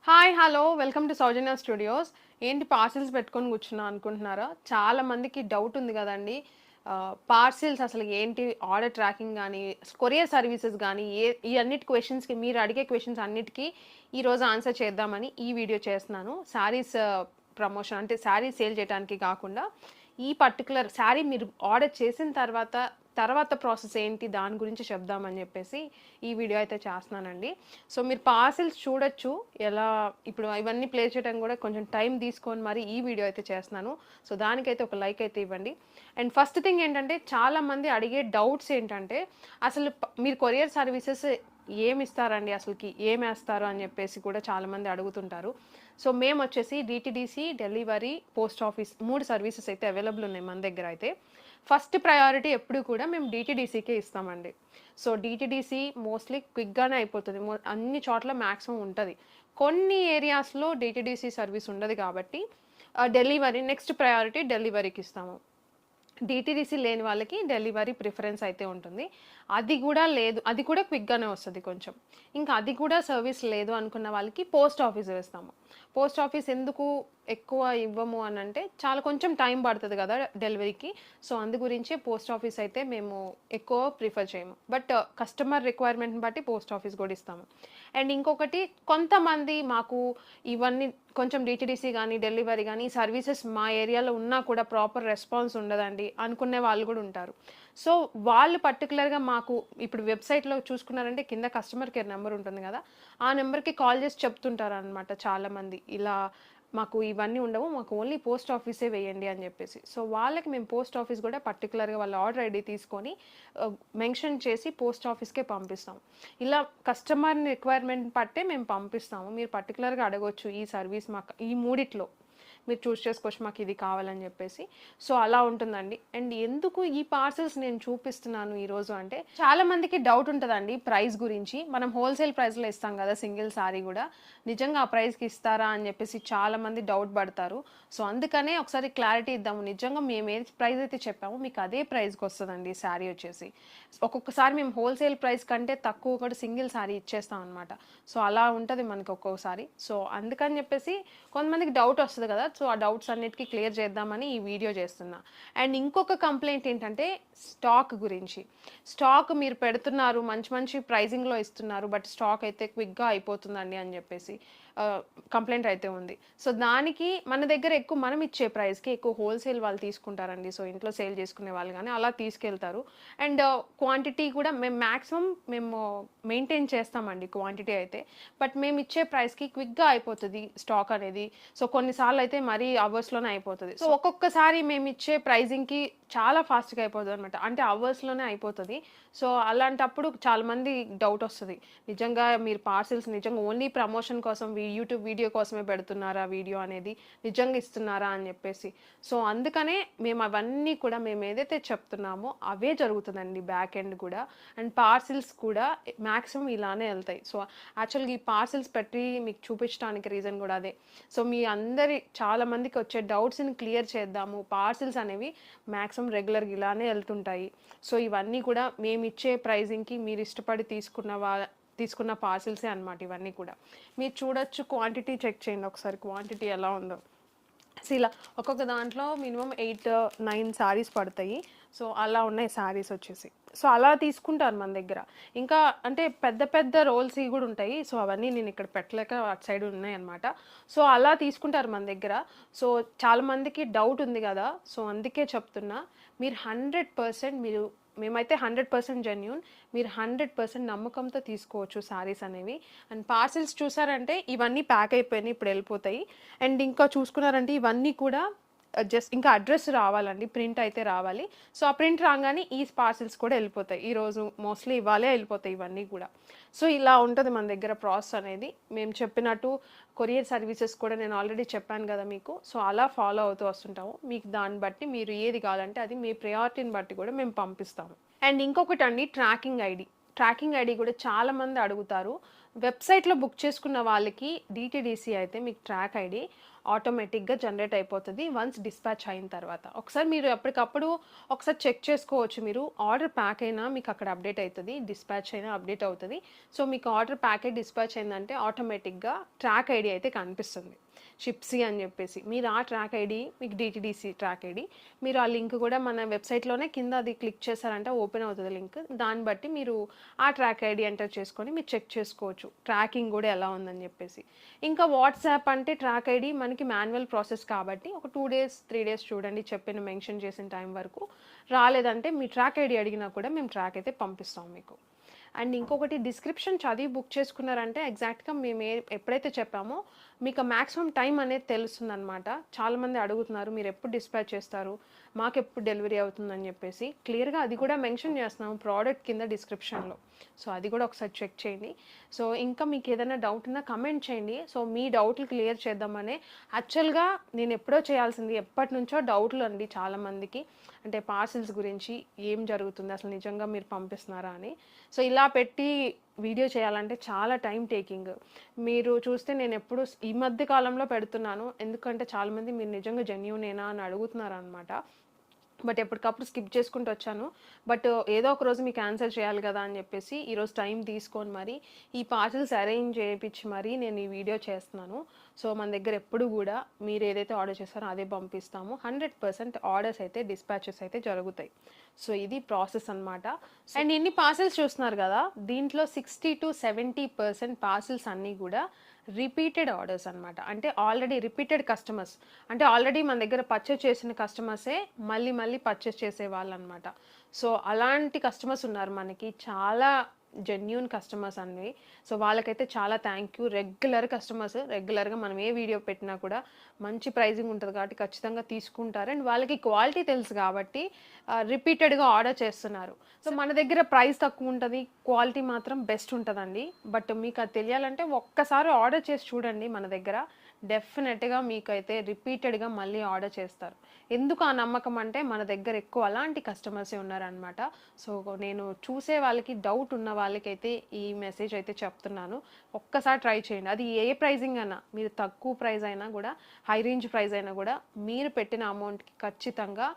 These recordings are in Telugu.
Hi hello welcome to Soujanya studios. ఏంటి పార్సిల్స్ పెట్టుకొని కూర్చున్నా అనుకుంటున్నారా? చాలా మందికి డౌట్ ఉంది కదండి. పార్సిల్స్ అసలు ఏంటి, ఆర్డర్ ట్రాకింగ్ కానీ, కొరియర్ సర్వీసెస్ కానీ, ఈ అన్నిటి క్వశ్చన్స్కి, మీరు అడిగే క్వశ్చన్స్ అన్నిటికీ ఈరోజు ఆన్సర్ చేద్దామని ఈ వీడియో చేస్తున్నాను. శారీస్ ప్రమోషన్ అంటే శారీ సేల్ చేయడానికి కాకుండా ఈ పర్టికులర్ శారీ మీరు ఆర్డర్ చేసిన తర్వాత ప్రాసెస్ ఏంటి దాని గురించి చెప్దామని చెప్పేసి ఈ వీడియో అయితే చేస్తున్నానండి. సో మీరు పార్సిల్స్ చూడొచ్చు, ఎలా ఇప్పుడు ఇవన్నీ ప్లే చేయడం కూడా కొంచెం టైం తీసుకొని మరి ఈ వీడియో అయితే చేస్తున్నాను. సో దానికైతే ఒక లైక్ అయితే ఇవ్వండి. అండ్ ఫస్ట్ థింగ్ ఏంటంటే, చాలామంది అడిగే డౌట్స్ ఏంటంటే, అసలు మీరు కొరియర్ సర్వీసెస్ ఏమి ఇస్తారండి, అసలుకి ఏమి వేస్తారు అని చెప్పేసి కూడా చాలామంది అడుగుతుంటారు. సో మేము వచ్చేసి DTDC, delivery, post office 3 services అయితే అవైలబుల్ ఉన్నాయి మన దగ్గర. అయితే ఫస్ట్ ప్రయారిటీ ఎప్పుడు కూడా మేము డిటిడిసికే ఇస్తామండి. సో డిటిడిసి మోస్ట్లీ క్విక్గానే అయిపోతుంది, అన్ని చోట్ల మ్యాక్సిమం ఉంటుంది. కొన్ని ఏరియాస్లో డిటిడిసి సర్వీస్ ఉండదు కాబట్టి డెలివరీ నెక్స్ట్ ప్రయారిటీ డెలివరీకి ఇస్తాము. డిటిడిసి లేని వాళ్ళకి డెలివరీ ప్రిఫరెన్స్ అయితే ఉంటుంది. అది కూడా లేదు, అది కూడా క్విక్గానే వస్తుంది కొంచెం. ఇంకా అది కూడా సర్వీస్ లేదు అనుకున్న వాళ్ళకి పోస్ట్ ఆఫీస్ వేస్తాము. పోస్ట్ ఆఫీస్ ఎందుకు ఎక్కువ ఇవ్వము అని అంటే, చాలా కొంచెం టైం పడుతుంది కదా డెలివరీకి. సో అందు గురించి పోస్ట్ ఆఫీస్ అయితే మేము ఎక్కువ ప్రిఫర్ చేయము. బట్ కస్టమర్ రిక్వైర్మెంట్ని బట్టి పోస్ట్ ఆఫీస్ కూడా ఇస్తాము. అండ్ ఇంకొకటి, కొంతమంది మాకు ఇవన్నీ కొంచెం డిటిడిసి కానీ డెలివరీ కానీ ఈ సర్వీసెస్ మా ఏరియాలో ఉన్నా కూడా ప్రాపర్ రెస్పాన్స్ ఉండదండి అనుకునే వాళ్ళు కూడా ఉంటారు. సో వాళ్ళు పర్టికులర్గా మాకు ఇప్పుడు వెబ్సైట్లో చూసుకున్నారంటే కింద కస్టమర్ కేర్ నెంబర్ ఉంటుంది కదా, ఆ నెంబర్కి కాల్ చేసి చెప్తుంటారు అనమాట చాలామంది, ఇలా మాకు ఇవన్నీ ఉండవు, మాకు ఓన్లీ పోస్ట్ ఆఫీసే వేయండి అని చెప్పేసి. సో వాళ్ళకి మేము పోస్ట్ ఆఫీస్ కూడా పర్టికులర్గా వాళ్ళ ఆర్డర్ ఐడి తీసుకొని మెన్షన్ చేసి పోస్ట్ ఆఫీస్కే పంపిస్తాం. ఇలా కస్టమర్ రిక్వైర్మెంట్ పట్టే మేము పంపిస్తాము. మీరు పర్టికులర్గా అడగొచ్చు, ఈ సర్వీస్ మాకు ఈ మూడిట్లో మీరు చూస్ చేసుకోవచ్చు మాకు ఇది కావాలని చెప్పేసి. సో అలా ఉంటుందండి. అండ్ ఎందుకు ఈ పార్సల్స్ నేను చూపిస్తున్నాను ఈరోజు అంటే, చాలా మందికి డౌట్ ఉంటుందండి ప్రైస్ గురించి. మనం హోల్సేల్ ప్రైస్లో ఇస్తాం కదా సింగిల్ సారీ కూడా, నిజంగా ఆ ప్రైస్కి ఇస్తారా అని చెప్పేసి చాలా మంది డౌట్ పడతారు. సో అందుకనే ఒకసారి క్లారిటీ ఇద్దాము. నిజంగా మేము ఏ ప్రైస్ అయితే చెప్పామో మీకు అదే ప్రైస్కి వస్తుందండి శారీ వచ్చేసి. ఒక్కొక్కసారి మేము హోల్సేల్ ప్రైస్ కంటే తక్కువ కూడా సింగిల్ శారీ ఇచ్చేస్తాం అనమాట. సో అలా ఉంటుంది మనకి ఒక్కొక్కసారి. సో అందుకని చెప్పేసి కొంతమందికి డౌట్ వస్తుంది కదా, సో ఆ డౌట్స్ అన్నిటికీ క్లియర్ చేద్దామని ఈ వీడియో చేస్తున్నా. అండ్ ఇంకొక కంప్లైంట్ ఏంటంటే స్టాక్ గురించి. స్టాక్ మీరు పెడుతున్నారు, మంచి మంచి ప్రైజింగ్లో ఇస్తున్నారు, బట్ స్టాక్ అయితే క్విక్గా అయిపోతుందండి అని చెప్పేసి కంప్లైంట్ అయితే ఉంది. సో దానికి మన దగ్గర ఎక్కువ మనం ఇచ్చే ప్రైస్కి ఎక్కువ హోల్సేల్ వాళ్ళు తీసుకుంటారండి. సో ఇంట్లో సేల్ చేసుకునే వాళ్ళు కానీ అలా తీసుకెళ్తారు. అండ్ క్వాంటిటీ కూడా మేము మ్యాక్సిమం మెయింటైన్ చేస్తామండి క్వాంటిటీ అయితే. బట్ మేము ఇచ్చే ప్రైస్కి క్విక్గా అయిపోతుంది స్టాక్ అనేది. సో కొన్నిసార్లు అయితే మరీ అవర్స్లోనే అయిపోతుంది. సో ఒక్కొక్కసారి మేము ఇచ్చే ప్రైజింగ్కి చాలా ఫాస్ట్గా అయిపోతుంది అనమాట, అంటే అవర్స్లోనే అయిపోతుంది. సో అలాంటప్పుడు చాలామంది డౌట్ వస్తుంది, నిజంగా మీరు పార్సిల్స్ నిజంగా ఓన్లీ ప్రమోషన్ కోసం యూట్యూబ్ వీడియో కోసమే పెడుతున్నారా వీడియో అనేది, నిజంగా ఇస్తున్నారా అని చెప్పేసి. సో అందుకనే మేము అవన్నీ కూడా మేము ఏదైతే చెప్తున్నామో అవే జరుగుతుందండి బ్యాక్ ఎండ్ కూడా. అండ్ పార్సిల్స్ కూడా మ్యాక్సిమం ఇలానే వెళ్తాయి. సో యాక్చువల్గా ఈ పార్సిల్స్ పెట్టి మీకు చూపించడానికి రీజన్ కూడా అదే. సో మీ అందరి చాలామందికి వచ్చే డౌట్స్ని క్లియర్ చేద్దాము. పార్సిల్స్ అనేవి మ్యాక్సిమం రెగ్యులర్గా ఇలానే వెళ్తుంటాయి. సో ఇవన్నీ కూడా మేము ఇచ్చే ప్రైజింగ్కి మీరు ఇష్టపడి తీసుకున్న పార్సిల్సే అనమాట ఇవన్నీ కూడా. మీరు చూడొచ్చు, క్వాంటిటీ చెక్ చేయండి ఒకసారి, క్వాంటిటీ ఎలా ఉందో. సో ఇలా ఒక్కొక్క దాంట్లో మినిమం 8-9 శారీస్ పడతాయి. సో అలా ఉన్నాయి శారీస్ వచ్చేసి. సో అలా తీసుకుంటారు మన దగ్గర. ఇంకా అంటే పెద్ద పెద్ద రోల్స్ కూడా ఉంటాయి. సో అవన్నీ నేను ఇక్కడ పెట్టలేక అటు సైడ్ ఉన్నాయి అనమాట. సో అలా తీసుకుంటారు మన దగ్గర. సో చాలామందికి డౌట్ ఉంది కదా, సో అందుకే చెప్తున్నా, మీరు 100% మేమైతే 100% జెన్యూన్, మీరు 100% నమ్మకంతో తీసుకోవచ్చు శారీస్ అనేవి. అండ్ పార్సిల్స్ చూసారంటే ఇవన్నీ ప్యాక్ అయిపోయినాయి, ఇప్పుడు వెళ్ళిపోతాయి. అండ్ ఇంకా చూసుకున్నారంటే ఇవన్నీ కూడా జస్ట్ ఇంకా అడ్రస్ రావాలండి, ప్రింట్ అయితే రావాలి. సో ఆ ప్రింట్ రాగానే ఈ పార్సిల్స్ కూడా వెళ్ళిపోతాయి. ఈరోజు మోస్ట్లీ ఇవాళే వెళ్ళిపోతాయి ఇవన్నీ కూడా. సో ఇలా ఉంటుంది మన దగ్గర ప్రాసెస్ అనేది. మేము చెప్పినట్టు కొరియర్ సర్వీసెస్ కూడా నేను ఆల్రెడీ చెప్పాను కదా మీకు. సో అలా ఫాలో అవుతూ వస్తుంటాము. మీకు దాన్ని బట్టి మీరు ఏది కావాలంటే అది మీ ప్రయారిటీని బట్టి కూడా మేము పంపిస్తాము. అండ్ ఇంకొకటి అండి, ట్రాకింగ్ ఐడి కూడా చాలామంది అడుగుతారు. వెబ్సైట్లో బుక్ చేసుకున్న వాళ్ళకి డిటిడిసి అయితే మీకు ట్రాక్ ఐడి ఆటోమేటిక్గా జనరేట్ అయిపోతుంది వన్స్ డిస్పాచ్ అయిన తర్వాత. ఒకసారి మీరు ఎప్పటికప్పుడు ఒకసారి చెక్ చేసుకోవచ్చు. మీరు ఆర్డర్ ప్యాక్ అయినా మీకు అక్కడ అప్డేట్ అవుతుంది, డిస్పాచ్ అయినా అప్డేట్ అవుతుంది. సో మీకు ఆర్డర్ ప్యాక్ అయి డిస్పాచ్ అయిందంటే ఆటోమేటిక్గా ట్రాక్ ఐడి అయితే కనిపిస్తుంది, షిప్సీ అని చెప్పేసి. మీరు ఆ ట్రాక్ ఐడి మీకు డిటీడీసీ ట్రాక్ ఐడి, మీరు ఆ లింక్ కూడా మన వెబ్సైట్లోనే కింద అది క్లిక్ చేశారంటే ఓపెన్ అవుతుంది లింక్. దాన్ని బట్టి మీరు ఆ ట్రాక్ ఐడి ఎంటర్ చేసుకొని మీరు చెక్ చేసుకోవచ్చు ట్రాకింగ్ కూడా ఎలా ఉందని చెప్పేసి. ఇంకా వాట్సాప్ అంటే ట్రాక్ ఐడి మనకి మాన్యువల్ ప్రాసెస్ కాబట్టి ఒక 2 డేస్ 3 డేస్ చూడండి, చెప్పిన మెన్షన్ చేసిన టైం వరకు. రాలేదంటే మీ ట్రాక్ ఐడి అడిగినా కూడా మేము ట్రాక్ అయితే పంపిస్తాం మీకు. అండ్ ఇంకొకటి, డిస్క్రిప్షన్ చదివి బుక్ చేసుకున్నారంటే ఎగ్జాక్ట్గా మేము ఎప్పుడైతే చెప్పామో మీకు మ్యాక్సిమం టైం అనేది తెలుస్తుంది అనమాట. చాలామంది అడుగుతున్నారు మీరు ఎప్పుడు డిస్పాచ్ చేస్తారు, మాకు ఎప్పుడు డెలివరీ అవుతుందని చెప్పేసి. క్లియర్గా అది కూడా మెన్షన్ చేస్తున్నాము ప్రోడక్ట్ కింద డిస్క్రిప్షన్లో. సో అది కూడా ఒకసారి చెక్ చేయండి. సో ఇంకా మీకు ఏదైనా డౌట్ ఉన్నా కమెంట్ చేయండి. సో మీ డౌట్లు క్లియర్ చేద్దామనే. యాక్చువల్గా నేను ఎప్పుడో చేయాల్సింది, ఎప్పటి నుంచో డౌట్లు అండి చాలామందికి, అంటే పార్సిల్స్ గురించి ఏం జరుగుతుంది అసలు నిజంగా మీరు పంపిస్తున్నారా అని. సో ఇలా పెట్టి వీడియో చేయాలంటే చాలా టైం టేకింగ్. మీరు చూస్తే నేను ఎప్పుడు ఈ మధ్య కాలంలో పెడుతున్నాను, ఎందుకంటే చాలామంది మీరు నిజంగా జెన్యూనేనా అని అడుగుతున్నారు అనమాట. బట్ ఎప్పటికప్పుడు స్కిప్ చేసుకుంటూ వచ్చాను. బట్ ఏదో ఒక రోజు మీకు ఆన్సర్ చేయాలి కదా అని చెప్పేసి ఈరోజు టైం తీసుకొని మరి ఈ పార్సిల్స్ అరేంజ్ చేయించి మరి నేను ఈ వీడియో చేస్తున్నాను. సో మన దగ్గర ఎప్పుడు కూడా మీరు ఏదైతే ఆర్డర్ చేస్తారో అదే పంపిస్తాము. 100% ఆర్డర్స్ అయితే డిస్పాచెస్ అయితే జరుగుతాయి. సో ఇది ప్రాసెస్ అనమాట. అండ్ ఇన్ని పార్సిల్స్ చూస్తున్నారు కదా, దీంట్లో 60 to 70% పార్సిల్స్ అన్నీ కూడా రిపీటెడ్ ఆర్డర్స్ అనమాట. అంటే ఆల్రెడీ రిపీటెడ్ కస్టమర్స్, అంటే ఆల్రెడీ మన దగ్గర పర్చేస్ చేసిన కస్టమర్సే మళ్ళీ మళ్ళీ పర్చేస్ చేసే వాళ్ళు అనమాట. సో అలాంటి కస్టమర్స్ ఉన్నారు మనకి, చాలా జెన్యూన్ కస్టమర్స్ అన్నీ. సో వాళ్ళకైతే చాలా థ్యాంక్ యూ. రెగ్యులర్ కస్టమర్స్, రెగ్యులర్గా మనం ఏ వీడియో పెట్టినా కూడా మంచి ప్రైజింగ్ ఉంటుంది కాబట్టి ఖచ్చితంగా తీసుకుంటారు. అండ్ వాళ్ళకి క్వాలిటీ తెలుసు కాబట్టి రిపీటెడ్గా ఆర్డర్ చేస్తున్నారు. సో మన దగ్గర ప్రైస్ తక్కువ ఉంటుంది, క్వాలిటీ మాత్రం బెస్ట్ ఉంటుందండి. బట్ మీకు అది తెలియాలంటే ఒక్కసారి ఆర్డర్ చేసి చూడండి మన దగ్గర, డెఫినెట్గా మీకైతే రిపీటెడ్గా మళ్ళీ ఆర్డర్ చేస్తారు. ఎందుకు ఆ నమ్మకం అంటే మన దగ్గర ఎక్కువ అలాంటి కస్టమర్సే ఉన్నారనమాట. సో నేను చూసే వాళ్ళకి, డౌట్ ఉన్న వాళ్ళకైతే ఈ మెసేజ్ అయితే చెప్తున్నాను. ఒక్కసారి ట్రై చేయండి. అది ఏ ప్రైజింగ్ అయినా, మీరు తక్కువ ప్రైస్ అయినా కూడా, హై రేంజ్ ప్రైస్ అయినా కూడా, మీరు పెట్టిన అమౌంట్కి ఖచ్చితంగా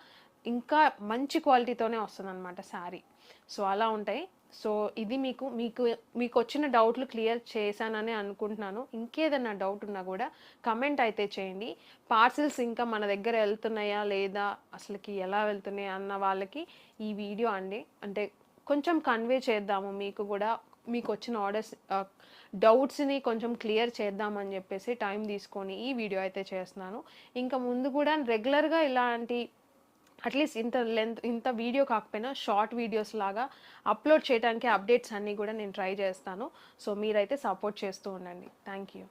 ఇంకా మంచి క్వాలిటీతోనే వస్తుందన్నమాట శారీ. సో అలా ఉంటాయి. సో ఇది మీకు మీకు మీకు వచ్చిన డౌట్లు క్లియర్ చేశానని అనుకుంటున్నాను. ఇంకేదైనా డౌట్ ఉన్నా కూడా కమెంట్ అయితే చేయండి. పార్సిల్స్ ఇంకా మన దగ్గర వెళ్తున్నాయా లేదా, అసలుకి ఎలా వెళ్తున్నాయా అన్న వాళ్ళకి ఈ వీడియో అండి, అంటే కొంచెం కన్వే చేద్దాము మీకు కూడా, మీకు వచ్చిన ఆర్డర్స్ డౌట్స్ని కొంచెం క్లియర్ చేద్దామని చెప్పేసి టైం తీసుకొని ఈ వీడియో అయితే చేస్తున్నాను. ఇంకా ముందు కూడా రెగ్యులర్గా ఇలాంటి అట్లీస్ట్ ఇంత వీడియో కాకపోయినా షార్ట్ వీడియోస్ లాగా అప్లోడ్ చేయడానికి అప్డేట్స్ అన్నీ కూడా నేను ట్రై చేస్తాను. సో మీరైతే సపోర్ట్ చేస్తూ ఉండండి. Thank you.